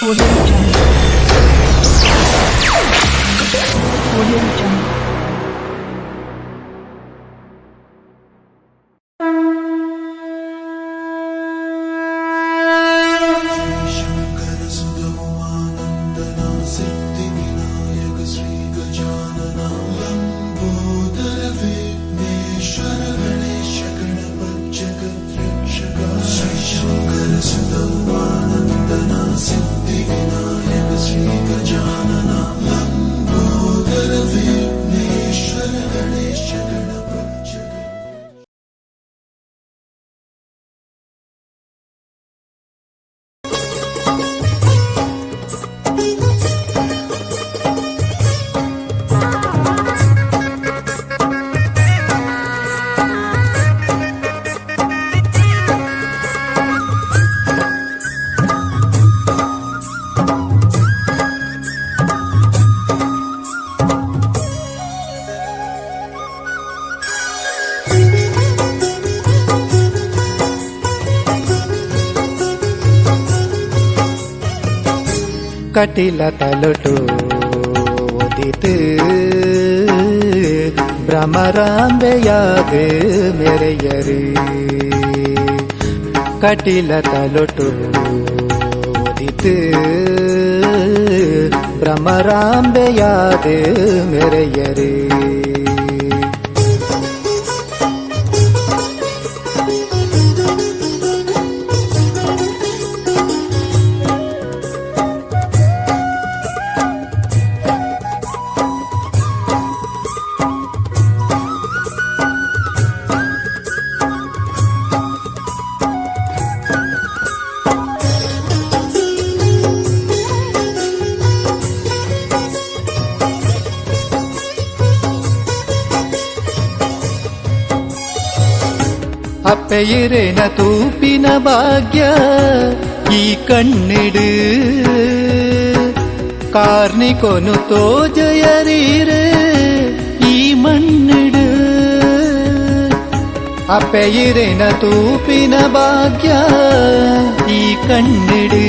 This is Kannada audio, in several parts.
Audio Jungle. Audio Jungle. ಕಟಿಲ ತಲುಟು ಒದಿತು ಭ್ರಮರಾಂಬೆಯಾಗ ಮೆರೆಯರು ಕಟಿಲ ತಲುಟು ಒದಿತು ಭ್ರಮರಾಂಬೆಯಾಗ ಮೆರೆಯರು ಅಪ್ಪೆಯಿರೇನ ತೂಪಿನ ಭಾಗ್ಯ ಈ ಕಣ್ಣಿಡು ಕಾರ್ನಿಕೊನು ತೋಜಯರೀರೆ ಈ ಮಣ್ಣಿಡು ಅಪ್ಪೆಯಿರೇನ ತೂಪಿನ ಭಾಗ್ಯ ಈ ಕಣ್ಣಿಡು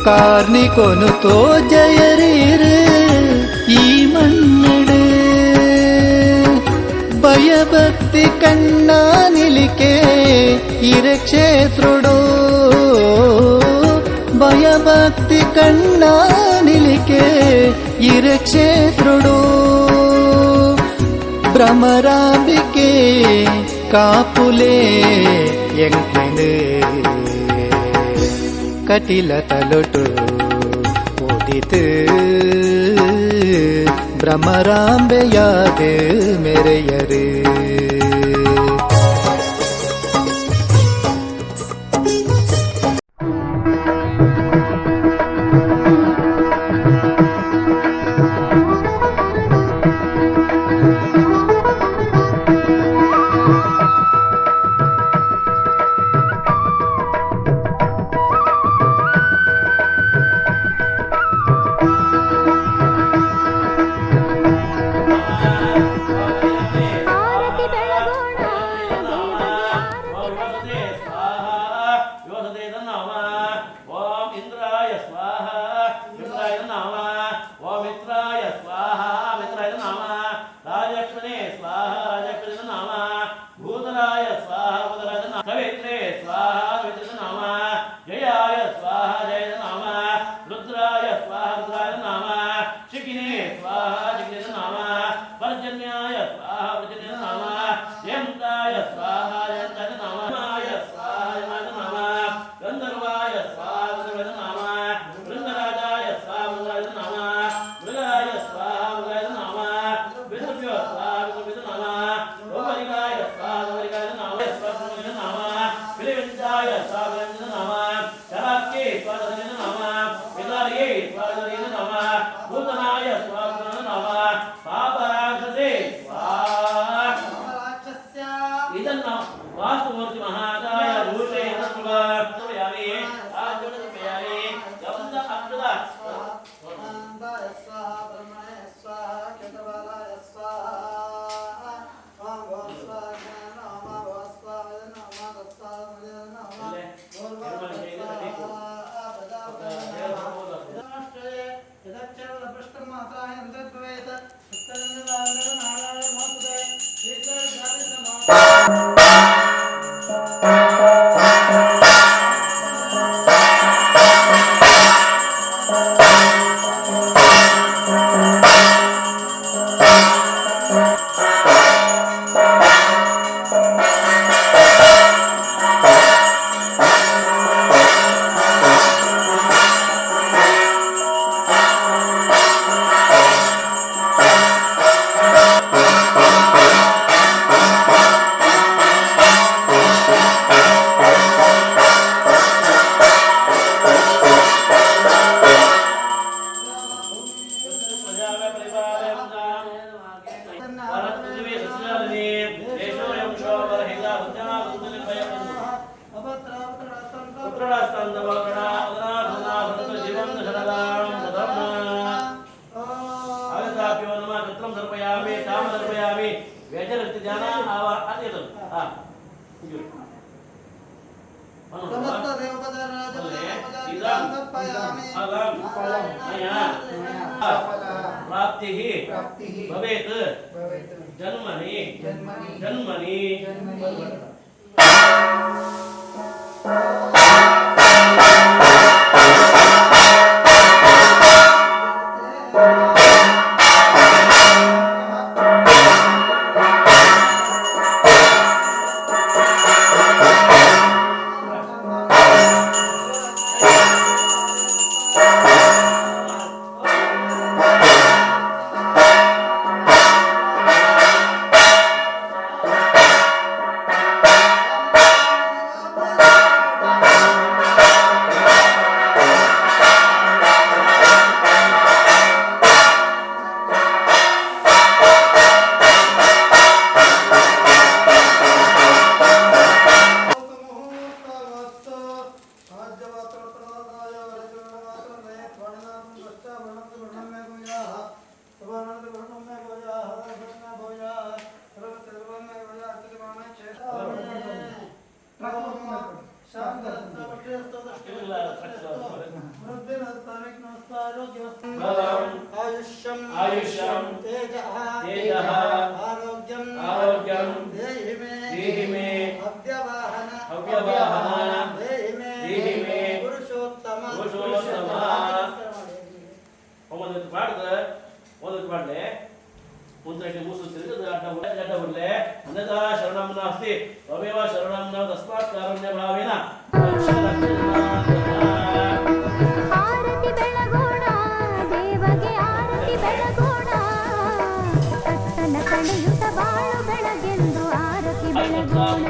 ಕಾರ್ನಿಕೊನು ತೋಜಯರೀರೆ ಈ ಮಣ್ಣಿಡು ಭಯಭಕ್ತಿ ಕಣ್ಣ ನಿಲಿಕೆ ಇರೆ ಕ್ಷೇತ್ರುಡು ಭಯಭಕ್ತಿ ಕಣ್ಣ ನಿಲಿಕೆ ಇರೆ ಕ್ಷೇತ್ರುಡು ಭ್ರಮರಾಂಬಿಕೆ ಕಾಪುಲೆ ಎಂಕೆನೆ ಕಟಿಲ ತಲುಟು ಓದಿತು ಭ್ರಮರಾಂಬೆಯಾಗ ಮೆರೆಯರು ಜ್ಞಾನ ಅದೇದು ಸಮಸ್ತ ದೇವಪದರಾಜ ಪ್ರಾಪ್ತಿ ಭವೇತ್ ಜನ್ಮನಿ ಜನ್ಮನಿ आयुष्यम तेजः आरोग्यम देहि मे अव्यवाहन देहि मे पुरुषोत्तम ಒಂದು ಪಾಡ್ಲೆ ಮುಂದೆ ಮೂಸು ತಿರುಗದ ಅಡ್ಡ ಬರಲೆ ಅನ್ನದ ಶರಣಂ ನಾಸ್ತಿ ತಮೇವ ಶರಣಂ ನ ತಸ್ಮಾತ್ ಕಾರುಣ್ಯ ಭಾವೇನ ಆರತಿ ಬೆಳಗೋಣ ದೇವಗೆ ಆರತಿ ಬೆಳಗೋಣ ಕತ್ತಲ ಕಳೆಯುತ್ತ ಬಾಳು ಬೆಳಗೆಂದು ಆರತಿ ಬೆಳಗೋಣ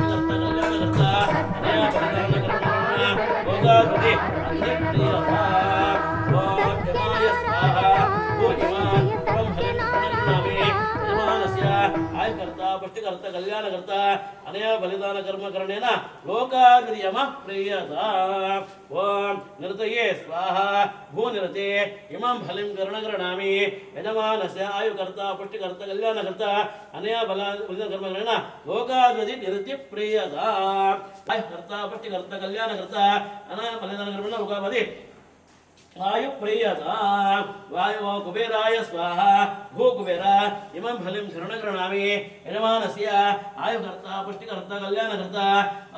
पुष्टिकर्ता कल्याणकर्ता अनया बलिदान कर्म करणेन लोकाग्रियम प्रियता ओम नृतये स्वाहा भूनिरते इमं फलिं कर्णगृह्णामि यजमानस्य आयुकर्ता पुष्टिकर्ता कल्याणकर्ता अनया बलिदान कर्म करणेन लोकाग्रि निरति प्रियता आयुकर्ता पुष्टिकर्ता कल्याणकर्ता अनया बलिदान कर्मेण लोकावधि वायु प्रियता वायु कुबेराय स्वाहा भू कुबेर इमं फलिं शरणगृह्णामि यजमानस्य आयुकर्ता पुष्टिकर्ता कल्याणकर्ता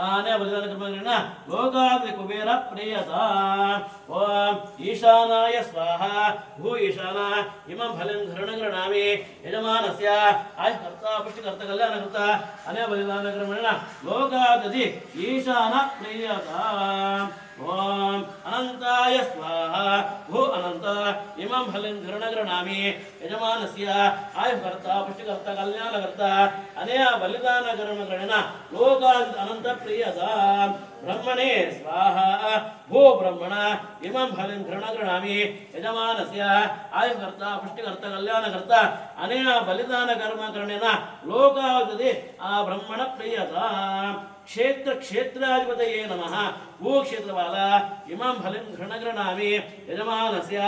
अनया बलिदान कर्मेण लोकाग्रि कुबेर प्रियता ओम ईशानाय स्वाहा भू ईशाना इमं फलिं शरणगृह्णामि यजमानस्य आयुकर्ता पुष्टिकर्ता कल्याणकर्ता अनया बलिदान कर्मेण लोकाग्रि ईशान प्रियता ओम अनंताय स्वाहा भू अनंत इमं फलिं शरणगृह्णामि यजमानस्य आयुकर्ता पुष्टिकर्ता कल्याणकर्ता अनया बलिदान कर्मकरणेन लोकाग्रि अनंत प्रियता ब्रह्मणे स्वाहा भू ब्रह्मण इमं फलिं शरणगृह्णामि यजमानस्य आयुकर्ता पुष्टिकर्ता कल्याणकर्ता अनया बलिदान कर्मकरणेन लोकाग्रि ब्रह्मण प्रियता क्षेत्र क्षेत्राधिपतये नमः भू क्षेत्रवाला इमं फलिं शरणगृह्णामि यजमानस्य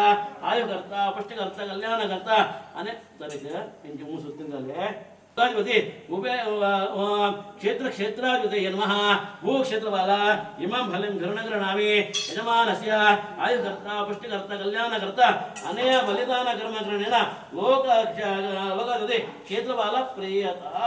आयुकर्ता पुष्टिकर्ता कल्याणकर्ता अने तरीके इंचु मुसुत्तिंगले अधिपति क्षेत्र क्षेत्राधिपतये नमः भू क्षेत्रवाला इमं फलिं शरणगृह्णामि यजमानस्य आयुकर्ता पुष्टिकर्ता कल्याणकर्ता अनया बलिदान कर्मकरणेन लोकाधिपति क्षेत्रवाला प्रियता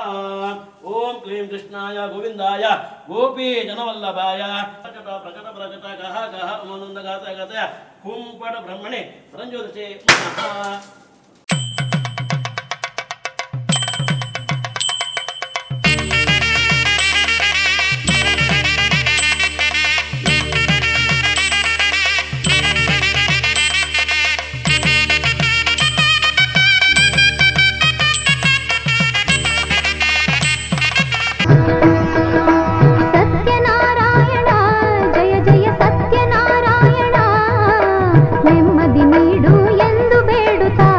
ओम क्लीं कृष्णाय गोविंदाय गोपी जनवल्लभाय प्रकट प्रकट प्रकट कह कह मनोनंद गाता गाता कुंपट ब्रह्मणे रंजोदसे नमः ಸತ್ಯನಾರಾಯಣ ಜಯ ಜಯ ಸತ್ಯನಾರಾಯಣ ನೆಮ್ಮದಿ ನೀಡು ಎಂದು ಬೇಡುತ್ತಾ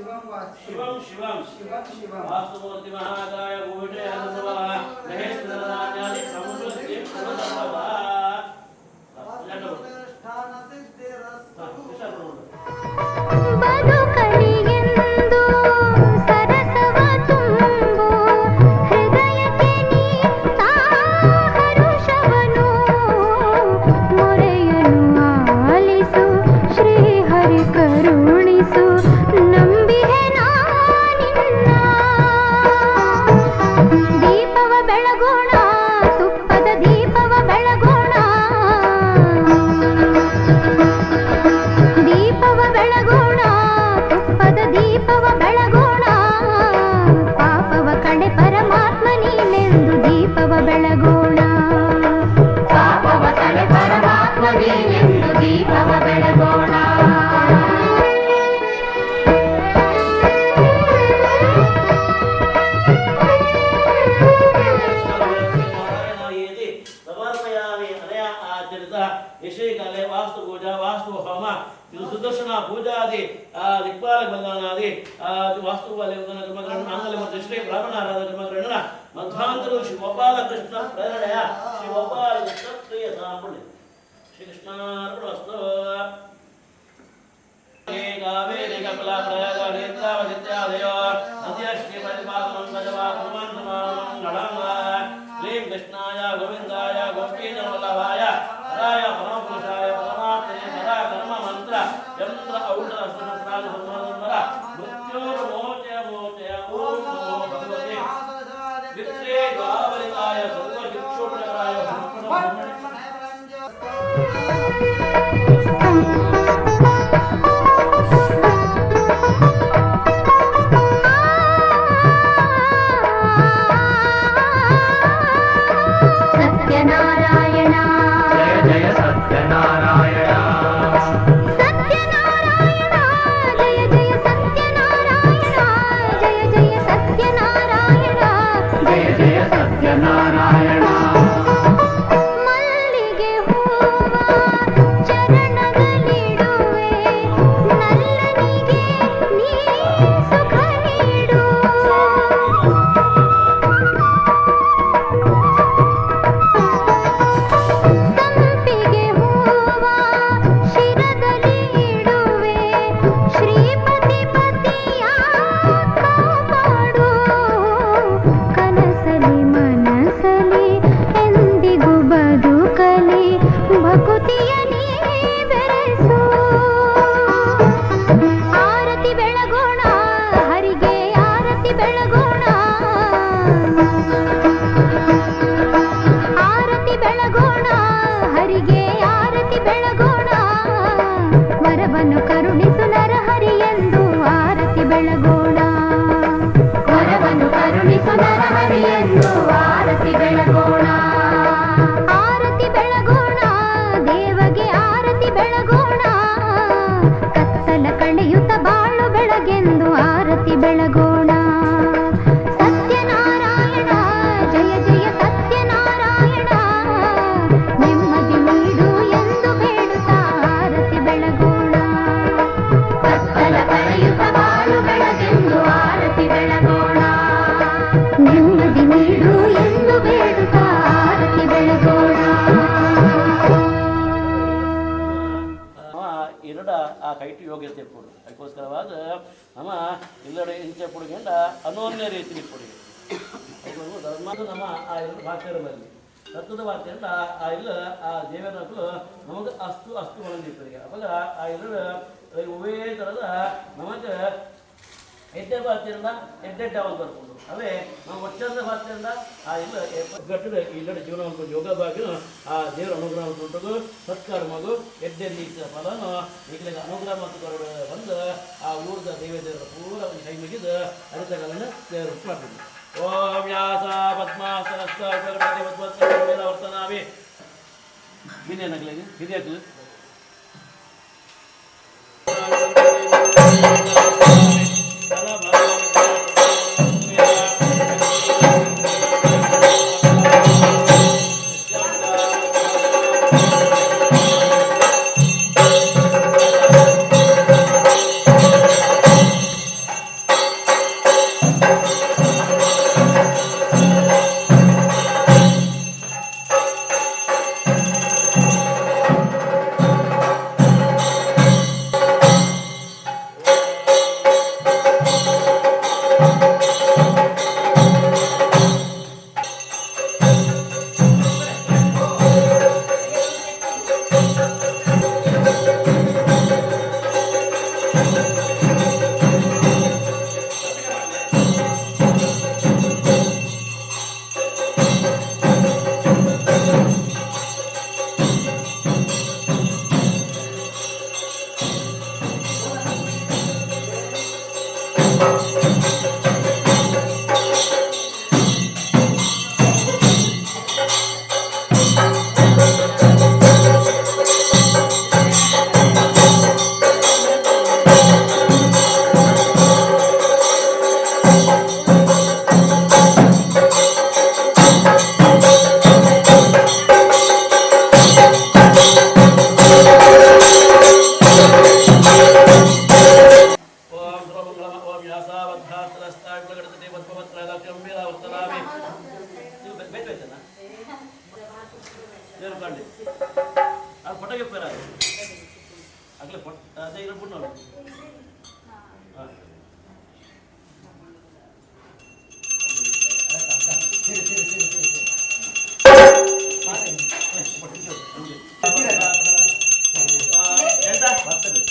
ಶಿವಂ ವಾಸ್ತು ಶಿವಂ ಶಿವಂ ಶಿವಂ ಶಿವಂ ವಾಸ್ತುಮೂರ್ತಿ ಮಹಾಕಾಯ ಭೂಷೆ ಅನುಭವ ಮಹೇಶ್ವರಾಜ್ಞಾದಿ ಸಮೃದ್ಧಿ ಪ್ರಭವ ವಾಸ್ತುಪ್ರತಿಷ್ಠಾನ ಸಿದ್ಧಿರಸ್ತು ಬದುಕಲಿಗೆಂದು ಸರಸವ ತುಂಬು ಹೃದಯಕ್ಕೆ ನೀ ತಾ ಹರುಷವನು ಮೊರೆಯನು ಆಲಿಸು ಶ್ರೀಹರಿ ಕರುಣಿಸು ನಂಬಿಹೆ ನಾನಿನ್ನ ದೀಪವ ಬೆಳಗೋಣ ತುಪ್ಪದ ದೀಪವ ಬೆಳಗೋಣ ದೀಪವ ಬೆಳಗೋಣ ತುಪ್ಪದ ದೀಪವ ಬೆಳಗೋಣ ಪಾಪವ ಕಡೆ ಪರಮಾತ್ಮ ನೀನೆಂದು ದೀಪವ ಬೆಳಗೋಣ ಪಾಪವ ಕಡೆ ಪರಮಾತ್ಮ ನೀನೆಂದು ದೀಪವ ಬೆಳಗೋಣ ಸಮರ್ಪಯಾಮಿ ಅನಯ ಆಚರಿತ ಯಶೇಕಾಲೆ ವಾಸ್ತು ಪೂಜಾ ವಾಸ್ತು ಹೋಮ ಇದು ಸುದರ್ಶನ ಪೂಜಾದಿ ದಿಕ್ಪಾಲಕ ಬಂಧನಾದಿ ವಾಸ್ತುವಾಲಯ ಕರ್ಮಗಳನ್ನು ಆಂಗಲ ಮತ್ತು ಶ್ರೀ ಬ್ರಾಹ್ಮಣಾರಾಧ ಕರ್ಮಗಳನ್ನು ಮಧ್ವಾಂತರು ಶ್ರೀ ಗೋಪಾಲ ಕೃಷ್ಣ ಪ್ರೇರಣೆಯ ಶ್ರೀ ಗೋಪಾಲ ಕೃಷ್ಣ ಪ್ರಿಯ ಸಾಂಪುಣ್ಯ ಶ್ರೀ ಕೃಷ್ಣಾರ್ಪಣಮಸ್ತು ಕಾವೇರಿ ಕಮಲಾ ಪ್ರಯಾಗ ನೇತ್ರಾವತಿತ್ಯಾದಯೋ ನದ್ಯ ಶ್ರೀ ಪರಿಪಾಲನಂ ಭಜವಾ ಮಂಗಳಂ ಕ್ಲೀಂ ಕೃಷ್ಣಾಯ ಗೋವಿಂದಾಯ ಗೋಪೀಜನವಲ್ಲಭಾಯ ಹರಾಯ ಪರಮಪುರುಷಾಯ ಪರಮಾತ್ಮನೆ ಪರ ಕರ್ಮ ಮಂತ್ರ ಯಂತ್ರ ಔಷಧ ಸಹಸ್ರಾದಿ ಸಂವರ ಮೃತ್ಯೋರ್ಮೋಚಯ ಮೋಚಯ ಓಂ ನಮೋ ಭಗವತೆ ವಿತ್ರೇ ದ್ವಾವರಿತಾಯ ಸರ್ವಶಿಕ್ಷೋಪರಾಯ ಸತ್ಯನಾರಾಯಣ ಜಯ ಸತ್ಯನಾರಾಯಣ ಸತ್ಯನಾರಾಯಣ ಜಯ ಜಯ ಸತ್ಯನಾರಾಯಣ ಜಯ ಜಯ ಸತ್ಯನಾರಾಯಣ ಜಯ ಜಯ ಸತ್ಯನಾರಾಯಣ ಮಲ್ಲಿಗೆ ಹೂವ ಚರಣದಲ್ಲಿಡುವೆ ನಲ್ಲನಿಗೆ ನೀ ಸುಖ ನೀಡು ಸಂಪಿಗೆ ಹೂವ ಶಿರದಲ್ಲಿ ಇಡುವೆ ಶ್ರೀಪತಿ ಪತಿಯ ಕಾಪಾಡು ಕನಸಲಿ ಮನಸಲಿ ಎಂದಿಗೂ ಬದುಕಲಿ ಭಕುತಿಯ ನೀ ಬೆರೆಸು ಆರತಿ ಬೆಳಗೋಣ ಹರಿಗೆ ಆರತಿ ಬೆಳಗೋಣ ಆರತಿ ಬೆಳಗೋಣ ಹರಿಗೆ ಆರತಿ ಬೆಳಗೋಣ ವರವನ್ನು ಕರುಣಿಸು ನರಹರಿ ಎಂದು ಆರತಿ ಬೆಳಗೋಣ ವರವನ್ನು ಕರುಣಿಸು ನರಹರಿ ಎಂದು ಆರತಿ ಬೆಳಗೋಣ ಆರತಿ ಬೆಳಗೋಣ ದೇವಗೆ ಆರತಿ ಬೆಳಗೋಣ ಕತ್ತಲ ಕಳೆಯುತ್ತ ಬಾಳು ಬೆಳಗೆಂದು ಆರತಿ ಬೆಳಗೋಣ ಸತ್ಯನಾರಾಯಣ ಜಯ ಜಯ ಸತ್ಯನಾರಾಯಣ ನೆಮ್ಮದಿ ನೀಡು ಎಂದು ಬೇಡುತ್ತಾ ಆರತಿ ಬೆಳಗೋಣ ಕತ್ತಲ ಕಳೆಯುತ್ತ ಬಾಳು ಬೆಳಗೆಂದು ಆರತಿ ಬೆಳಗೋಣ ನೆಮ್ಮದಿ ನೀಡು ಎಂದು ಬೇಡುತ್ತಾ ಆರತಿ ಬೆಳಗೋಣ ಎರಡ ಆ ಕೈಟಿ ಯೋಗ್ಯತೆ ಕೊಡು ಅದಕ್ಕೋಸ್ಕರವಾದ ನಮ್ಮ ಇಲ್ಲಡೆ ಇಂಚೆ ಕೊಡುಗೆಂಡ ಅನೋನ್ಯ ರೀತಿ ಕೊಡುಗೆ ಅದಕ್ಕೋಸ್ಕರ ಧರ್ಮದ ನಮ್ಮ ಆ ಎರಡು ಭಾಷೆಗಳಲ್ಲಿ ತತ್ವದ ಭಾಷೆಯಿಂದ ಆ ಇಲ್ಲ ಆ ದೇವರಗಳು ನಮಗೆ ಅಸ್ತು ಅಸ್ತು ಬಂದಿರ್ತದೆ ಅವಾಗ ಆ ಎರಡು ಉವೇ ಥರದ ನಮಗೆ ಎಡ್ಡೆ ಭಾಷೆಯಿಂದ ಎಡ್ಡೆಡ್ಡ ಒಂದು ಬರ್ಕೊಂಡು ಅವೇ ನಾವು ಒಟ್ಟಂದ ಭಾಷೆಯಿಂದ ಆ ಇಲ್ಲ ಗಟ್ಟದ ಇಲ್ಲಡೆ ಜೀವನ ಒಂದು ಯೋಗ ಭಾಗ್ಯ ಆ ದೇವರ ಅನುಗ್ರಹ ಉಂಟು ಸತ್ಕರ್ಮಗು ಎಡ್ಡೆಲ್ಲಿ ಫಲನು ಈಗಲೇ ಅನುಗ್ರಹ ಮತ್ತು ಕರುಡು ಬಂದು ಆ ಊರದ ದೇವರ ಪೂರ ಒಂದು ಕೈ ಮುಗಿದು ಅರಿತಗಳನ್ನು ರೂಪ ಮಾಡ್ತಿದ್ವಿ ಓಂ ವ್ಯಾಸ ಪದ್ಮಾಸನಸ್ಥ ವರ್ತನಾಮಿ ಹಿರಿಯನಾಗಲಿ ಹಿರಿಯದು ಗಡಗಡತೆ ವತ್ಪವತ್ರ ಲಕ್ಷ್ಯಂ ವೀರಾವರ್ತನಾಮಿ ನೀವು ಬೇಕೈತೇನಾ ದೇವ್ರು ಕಂಡು ಅದು ಪಟಗೆ ಪೇರ ಆಗಲೇ ಪಟ್ ಅದೇ ಇರ್ಬಿಟ್ಟು ನೋಡಿ ಹಾಂ ಎಂತ ಬರ್ತದೆ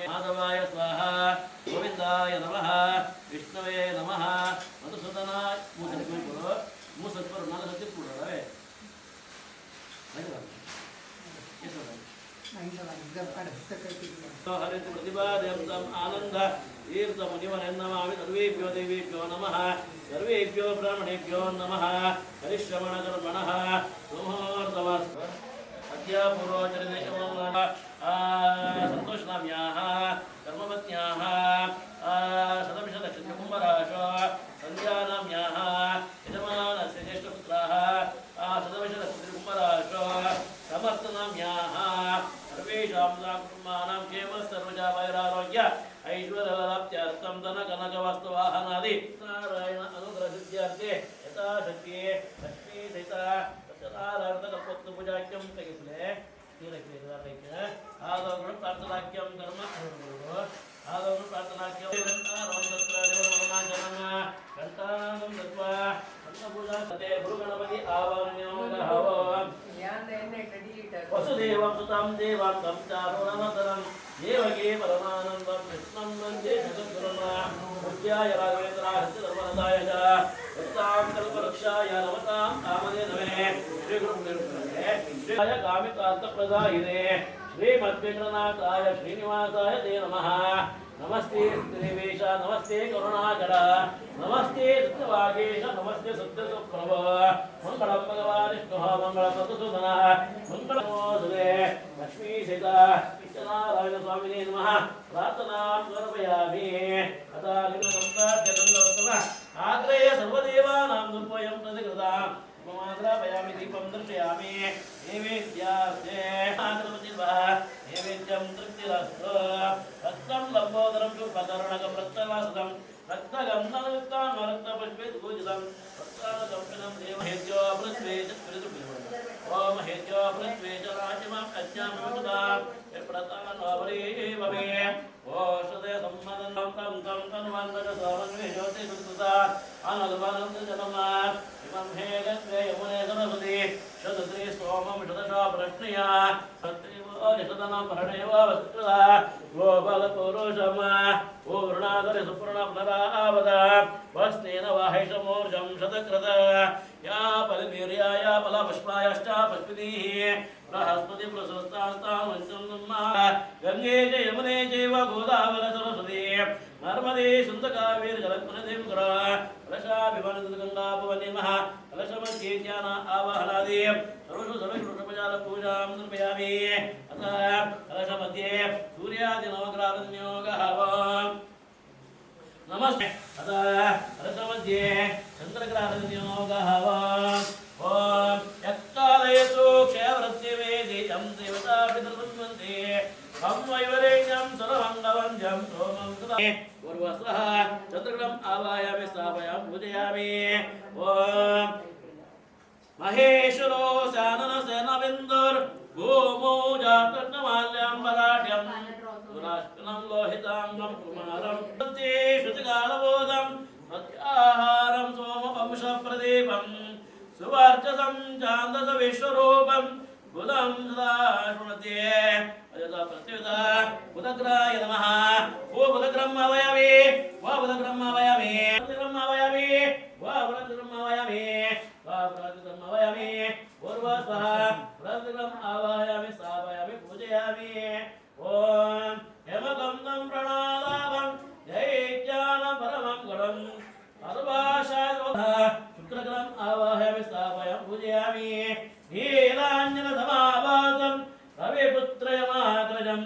ಮಾಧವಾಯ ಸ್ವಾಹ ಗೋವಿಂದಾಯ ನಮಃ ವಿಷ್ಣುವೇ ನಮಃ ಮಧುಸೂದನಾಯ ಮೂಸತ್ಪರು ನಾಲ್ಕು ಸತ್ಯ ಕೂಡವೆ ಹರಿತ ಪ್ರತಿಪಾದ್ಯಂ ಆನಂದ ತೀರ್ಥ ಮುನಿವರೆನ್ನಮಾಮಿ ಸರ್ವೇಭ್ಯೋ ದೇವೇಭ್ಯೋ ನಮಃ ಸರ್ವೇಭ್ಯೋ ಬ್ರಾಹ್ಮಣೇಭ್ಯೋ ನಮಃ ಹರಿಶ್ರವಣ ಕರ್ಮಣಃ ಸುಮುಹೂರ್ತಮಸ್ತು ಅದ್ಯ ಪೂರ್ವಚರಿತೆ ಸಂತೋಷನಾಮ್ಯಾಃ ಕರ್ಮಪತ್ನ್ಯಾಃ ಶತಭಿಷದಕ್ಷತ್ರ ಕುಂಭರಾಶೋ ಸಂಧ್ಯಾನಾಮ್ಯಾಃ ಯಜಮಾನಸ್ಯ ಜ್ಯೇಷ್ಠಪುತ್ರಾಃ ಶತಭಿಷದಕ್ಷತ್ರ ಕುಂಭರಾಶೋ ಸಮರ್ಥನಾಮ್ಯಾಃ ಸರ್ವೇಷಾಂ ಕುಟುಂಬಾನಾಂ ಕ್ಷೇಮ ಸರ್ವಜಾ ವೈರಾರೋಗ್ಯ ಐಶ್ವರ್ಯಲಾಪ್ತ್ಯರ್ಥಂ ಧನ ಕನಕ ವಸ್ತುವಾಹನಾದಿ ನಾರಾಯಣ ಅನುಗ್ರಹ ಸಿದ್ಧಾರ್ಥೆ ಯಥಾಶಕ್ತಿ ಲಕ್ಷ್ಮೀ ಸಹಿತ ಸತ್ಯನಾರಾಯಣ ಕಲ್ಪತ್ತು ಪೂಜಾಕ್ಯಂ ತೆಗೆಸಲೆ ಆದವರು ಪ್ರಾರ್ಥನಾಕ್ಯಂ ಧರ್ಮ ಆದವರು ಪ್ರಾರ್ಥನಾಕ್ಯಂ ಕಂಠಾನಂ ದತ್ವಾ ಅನ್ನಪೂಜಾ ಕತೆ ಗುರುಗಣಪತಿ ಆವಾಹನ ವಸುದೇವಂ ಸುತಾಂ ದೇವಾಂ ತಂ ಚಾರುಣಮತರಂ ದೇವಕೇ ಪರಮಾನಂದಂ ಕೃಷ್ಣಂ ವಂದೇ ಜಗದ್ಗುರುಂ ಪೂಜ್ಯಾಯ ರಾಘವೇಂದ್ರಾಯ ಧರ್ಮರತಾಯ ಚ ಯತ್ತಾಂ ಕಲ್ಪವೃಕ್ಷಾಯ ನಮತಾಂ ಕಾಮಧೇನವೇ ಶ್ರೀ ಗುರುಪುರೇ ಶ್ರೀಯಾಯ ಕಾಮಿಕಾರ್ಥಪ್ರದಾಯಿನೇ ಶ್ರೀಮದ್ವೆಂಕಟನಾಥಾಯ ಶ್ರೀನಿವಾಸಾಯ ತೇ ನಮಃ ನಮಸ್ತೆ ಶ್ರೀವೇಶ ನಮಸ್ತೆ ಕರುಣಾಕರ ನಮಸ್ತೆ ಸತ್ಯವಾಗೇಶ ನಮಸ್ತೆ ಸತ್ಯಸುಪ್ರಭ ಮಂಗಳಂ ಭಗವಾನ್ ವಿಷ್ಣು ಮಂಗಳ ಮಧುಸೂದನ ಮಂಗಳ ಮೋಸುದೆ ಲಕ್ಷ್ಮೀ ಸಹಿತ ಸತ್ಯನಾರಾಯಣ ಸ್ವಾಮಿನೇ ನಮಃ ಪ್ರಾರ್ಥನಾಂ ಸಮರ್ಪಯಾಮಿ ಅತಾ ನಿಮ್ನ ಆಗ್ರೇಯ ಸರ್ವದೇವಾನಾಂ ದುರ್ವಯಂ ಪ್ರತಿಕೃತಾಂ ಮಾದ್ರಾಪಯಾಮಿ ದೀಪಂ ದರ್ಶಯಾಮಿ ನೈವೇದ್ಯಾಸ್ತೆ ನೈವೇದ್ಯಂ ತೃಪ್ತಿರಸ್ತು ರಕ್ತಂ ಲಂಬೋದರಂ ಶುಭಕರುಣಕ ಪ್ರತ್ತವಾಸದಂ ರಕ್ತಗಂಧಯುಕ್ತಾಂ ರಕ್ತಪುಷ್ಪೇ ಪೂಜಿತಂ ರಕ್ತಾನಕಂಪಿನಂ ದೇವಹೇದ್ಯೋ ಪೃಥ್ವೇ ಓಂ ಹೇದ್ಯೋ ಪೃಥ್ವೇ ಚ ರಾಜಿಮಾಂ ಅಜ್ಞಾಂ ವಿಮುಕ್ತಾಂ ಪ್ರತಾನವರೀವಮೇ ಓಷಧೇ ಸಮ್ಮದಂ ತಂ ತಂ ತನ್ವಂದಕ ಸವನ್ವೇ ಜ್ಯೋತಿ ಸುಕೃತ ಅನಲ್ಬನಂದ ಜನಮ ಇಮಂ ಹೇ ಗಂಗೆ ಯಮುನೆ ಸರಸ್ವತಿ शतद्रे सोमं शतशा प्रश्नया सत्येव निषदनं भरणेव वसुकृता गोपालपौरुषम ओ वृणादरि सुपर्णपुनरावद वस्नेन वाहिषमूर्जं शतकृत या बलवीर्याय बलपुष्पायश्च पुष्पिनीः बृहस्पति प्रसस्तास्तां वञ्चन्मा गङ्गे च यमुने चैव गोदावरी सरस्वती नर्मदे सुन्दकावेरि जलत्पनदिं कुरा कलशाभिवनगङ्गाभवनेमः कलशमध्ये ज्ञान आवाहनादि सर्वषु सर्वषुषपजालपूजां निर्पयामि अतः कलशमध्ये सूर्यादिनवग्रहनियोगः नमस्ते अतः कलशमध्ये चन्द्रग्रहनियोगः ॐ यत्कालयतु क्षयवृत्तिवेदितं देवताभिर्वन्ते तं वैवरेण्यं सर्वमङ्गवन्द्यं सोमं सदा पूर्वस्वः चन्द्रग्रहम् आवाहयामि स्थापयामि पूजयामि ॐ महेश्वरो शाननसेनबिन्दुर् भूमौ जातकमाल्यम्बराढ्यं दुराष्टनं लोहिताङ्गं कुमारं प्रत्ये श्रुतिकालबोधं प्रत्याहारं सोमवंशप्रदीपं सुवर्चसं चान्दस विश्वरूपं बुधं सदा शृणुते अयदा प्रत्युता बुधग्रहाय नमः ओ बुधग्रह्मवयामि वा बुधग्रह्मवयामि बुधग्रह्मवयामि वा बुधग्रह्मवयामि वा बुधग्रह्मवयामि पूर्वस्वः बुधग्रह्म आवाहयामि स्थापयामि पूजयामि ॐ हेमगन्धं प्रणालाभं जयज्ञानं परमं गुणं शुक्रग्रहम् आवाहयामि स्थापयामि पूजयामि नीलाञ्जनसमाभासं रविपुत्रयमाग्रजं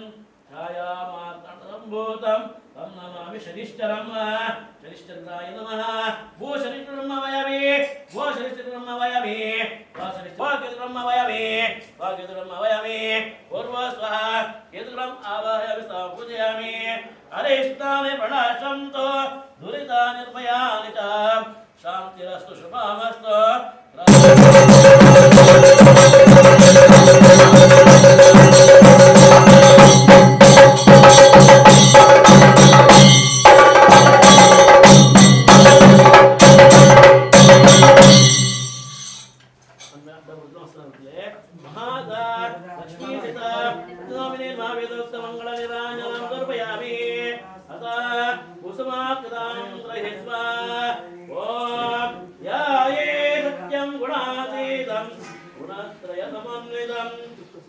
छायामार्तण्डसम्भूतं तं नमामि शनिश्चरं शनिश्चराय नमः भू शनिश्चरमवयामि भू शनिश्चरमवयामि वाग्यद्रह्मवयामि वाग्यद्रह्मवयामि पूर्वस्वः केतुग्रहम् आवाहयामि स्थापयामि पूजयामि अरिष्टानि प्रणश्यन्तु दुरितानिर्भयानि च शान्तिरस्तु शुभमस्तु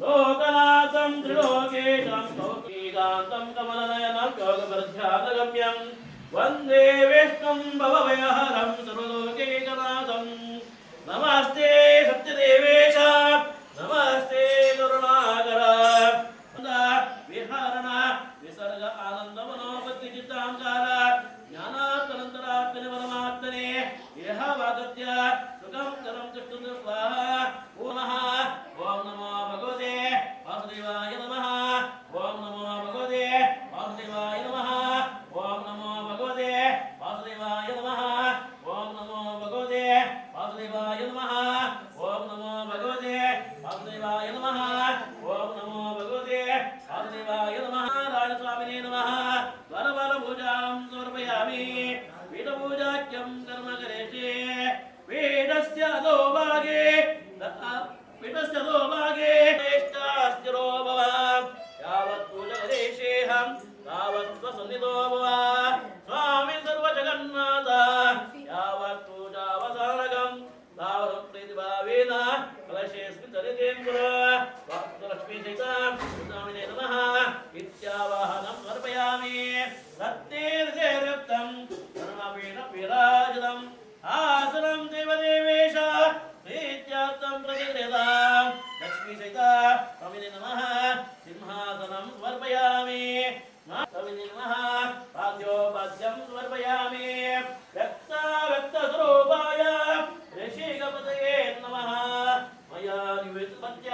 लोकनाथं त्रिलोकेशं कौकीकान्तं कमलनयनं योगवर्ध्यानगम्यं वन्दे विष्णुं भवभयहरं सर्वलोकैकनाथं नमस्ते सत्यदेवेश नमस्ते करुणाकर विहरण विसर्ग आनन्दमनोपत्ति चित्तांकार ज्ञानात्मनन्तरात्मने परमात्मने यः वागत्य सुखं करं तिष्ठतु स्वाहा पुनः ॐ नमो भगवते वासुदेवाय नमः ॐ नमो भगवते वासुदेवाय नमः ॐ नमो भगवते वासुदेवाय नमः ॐ नमो भगवते वासुदेवाय नमः ॐ नमो भगवते वासुदेवाय नमः ॐ नमो भगवते वासुदेवाय नमः राजस्वामिने नमः वरवरभुजां समर्पयामि पीठपूजाख्यं कर्म करिष्ये वेदस्य अधोभागे पीठस्य अधोभागे श्रेष्ठास्तिरो भव यावत् पूजकरेषेऽहं तावत् स्वसन्निधो भव स्वामी सर्वजगन्नाथ यावत् पूजावसानकं तावत् प्रीतिभावेन कलशेऽस्मिन् चरितेन लक्ष्मीसहितां स्वामिने नमः इत्यावाहनं समर्पयामि रत्नेर्युक्तं सर्वमेन विराजितम् आसनं देवदेवेश प्रीत्यार्थं प्रतिगृह्यतां लक्ष्मीसहिता स्वामिने नमः सिंहासनं समर्पयामि स्वामिने नमः पाद्योपाद्यं समर्पयामि व्यक्ताव्यक्तस्वरूपाय ऋषिकपतये नमः मया निवेदितमद्य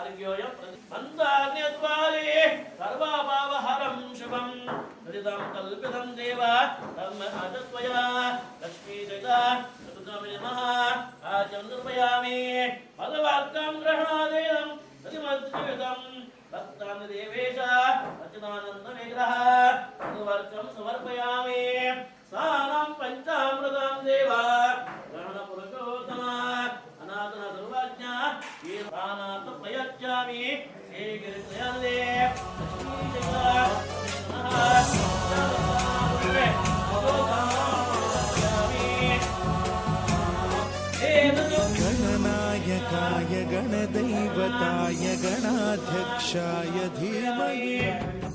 अर्घ्योऽयं मन्दाग्न्यद्वारे सर्वपापहरं शुभं हृदं कल्पितं देव धर्म आचत्वया लक्ष्मीसहिता स्वामिने नमः आचमनं निर्पयामि भगवत्तं ग्रहणादेयं प्रतिमद्विदं भक्तान् देवेश अच्युतानन्दविग्रह भगवर्गं समर्पयामि स्नानं पञ्चामृतं देव ग्रहणपुरुषोत्तम अनाथन सर्वज्ञ गणनायकाय गणदैवताय गणाध्यक्षाय धीमहि